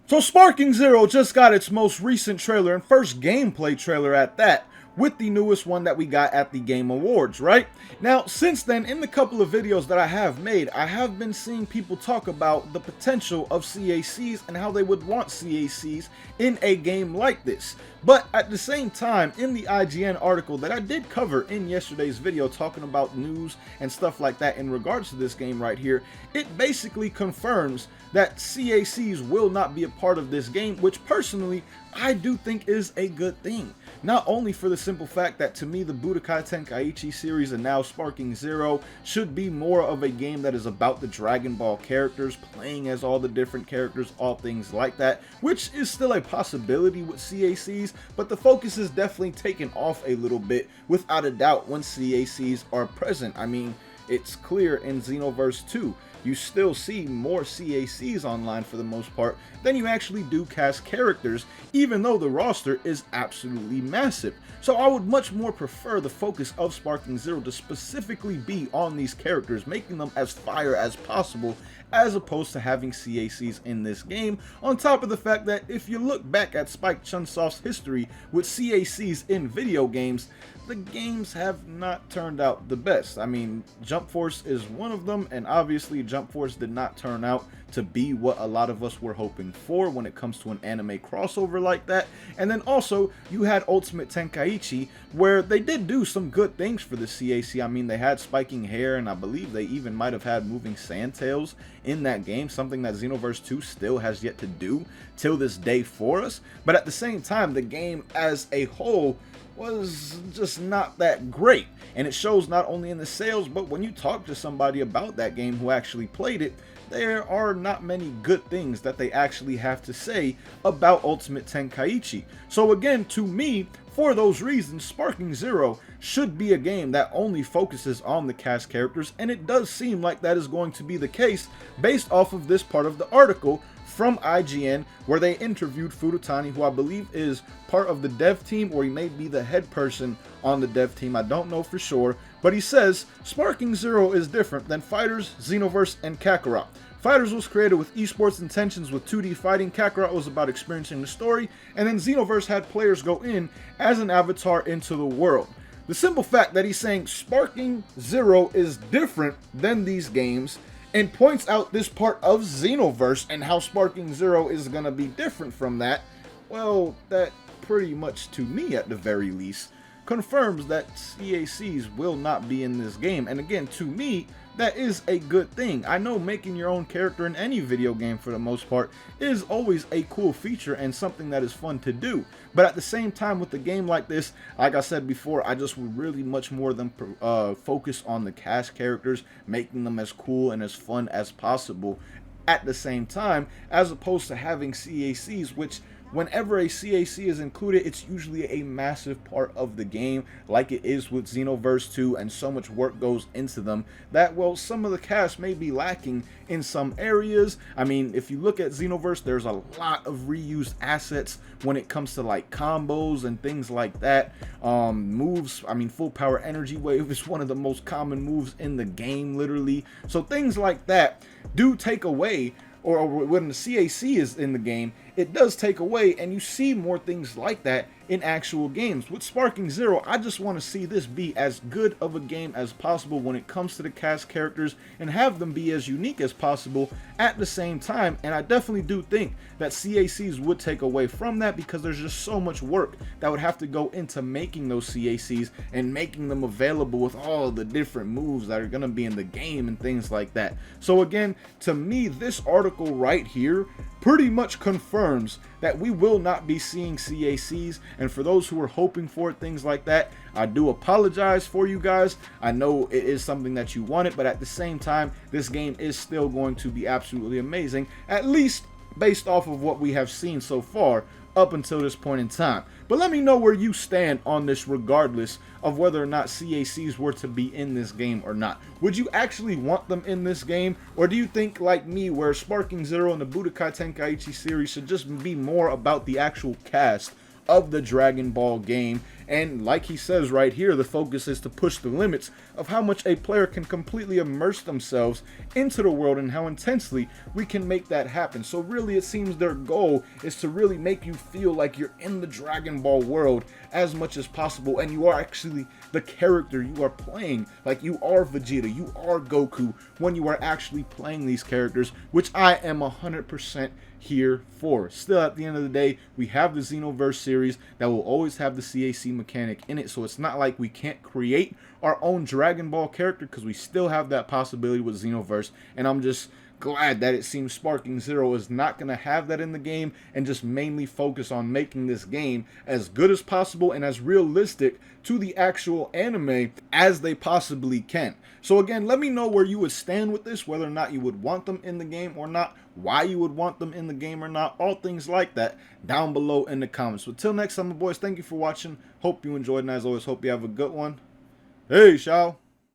So Sparking Zero just got its most recent trailer and first gameplay trailer at that, with the newest one that we got at the Game Awards, right? Now, since then, in the couple of videos that I have made, I have been seeing people talk about the potential of CACs and how they would want CACs in a game like this. But at the same time, in the IGN article that I did cover in yesterday's video talking about news and stuff like that in regards to this game right here, it basically confirms that CACs will not be a part of this game, which personally I do think is a good thing. Not only for the simple fact that to me the Budokai Tenkaichi series and now Sparking Zero should be more of a game that is about the Dragon Ball characters, playing as all the different characters, all things like that, which is still a possibility with CACs, but the focus is definitely taken off a little bit without a doubt when CACs are present. I mean, it's clear in Xenoverse 2. You still see more CACs online for the most part than you actually do cast characters, even though the roster is absolutely massive. So I would much more prefer the focus of Sparking Zero to specifically be on these characters, making them as fire as possible, as opposed to having CACs in this game, on top of the fact that if you look back at Spike Chunsoft's history with CACs in video games, the games have not turned out the best. I mean, Jump Force is one of them, and obviously Jump Force did not turn out to be what a lot of us were hoping for when it comes to an anime crossover like that. And then also, you had Ultimate Tenkaichi, where they did do some good things for the CAC. I mean, they had spiking hair, and I believe they even might have had moving sandtails in that game, something that Xenoverse 2 still has yet to do till this day for us. But at the same time, the game as a whole was just not that great, and it shows not only in the sales, but when you talk to somebody about that game who actually played it, there are not many good things that they actually have to say about Ultimate Tenkaichi. So again, to me, for those reasons, Sparking Zero should be a game that only focuses on the cast characters, and it does seem like that is going to be the case based off of this part of the article from IGN, where they interviewed Furutani, who I believe is part of the dev team, or he may be the head person on the dev team. I don't know for sure, but he says Sparking Zero is different than Fighters, Xenoverse, and Kakarot. Fighters was created with esports intentions with 2D fighting, Kakarot was about experiencing the story, and then Xenoverse had players go in as an avatar into the world. The simple fact that he's saying Sparking Zero is different than these games, and points out this part of Xenoverse and how Sparking Zero is going to be different from that, well, that pretty much, to me at the very least, confirms that CACs will not be in this game. And again, to me, that is a good thing. I know making your own character in any video game for the most part is always a cool feature and something that is fun to do. But at the same time, with a game like this, like I said before, I just would really much more than focus on the cast characters, making them as cool and as fun as possible at the same time, as opposed to having CACs, which whenever a CAC is included, it's usually a massive part of the game, like it is with Xenoverse 2, and so much work goes into them that, well, some of the cast may be lacking in some areas. I mean, if you look at Xenoverse, there's a lot of reused assets when it comes to like combos and things like that. Moves, I mean, full power energy wave is one of the most common moves in the game, literally. So things like that do take away, or when the CAC is in the game, it does take away, and you see more things like that in actual games. With Sparking Zero, I just want to see this be as good of a game as possible when it comes to the cast characters, and have them be as unique as possible at the same time. And I definitely do think that CACs would take away from that, because there's just so much work that would have to go into making those CACs and making them available with all the different moves that are going to be in the game and things like that. So again, to me, this article right here pretty much confirms that we will not be seeing CACs, and for those who are hoping for it, things like that, I do apologize for you guys. I know it is something that you wanted, but at the same time, this game is still going to be absolutely amazing, at least based off of what we have seen so far up until this point in time. But let me know where you stand on this, regardless of whether or not CACs were to be in this game or not. Would you actually want them in this game, or do you think, like me, where Sparking Zero and the Budokai Tenkaichi series should just be more about the actual cast of the Dragon Ball game And like he says right here, the focus is to push the limits of how much a player can completely immerse themselves into the world and how intensely we can make that happen. So really, it seems their goal is to really make you feel like you're in the Dragon Ball world as much as possible, and you are actually the character you are playing. Like, you are Vegeta, you are Goku when you are actually playing these characters, which I am 100% here for. Still, at the end of the day, we have the Xenoverse series that will always have the CAC mechanic in it, so it's not like we can't create our own Dragon Ball character, because we still have that possibility with Xenoverse, and I'm just glad that it seems Sparking Zero is not going to have that in the game and just mainly focus on making this game as good as possible and as realistic to the actual anime as they possibly can. So again, let me know where you would stand with this, whether or not you would want them in the game or not, why you would want them in the game or not, all things like that down below in the comments. So till next time, my boys, thank you for watching. Hope you enjoyed, and as always, hope you have a good one. Hey, y'all.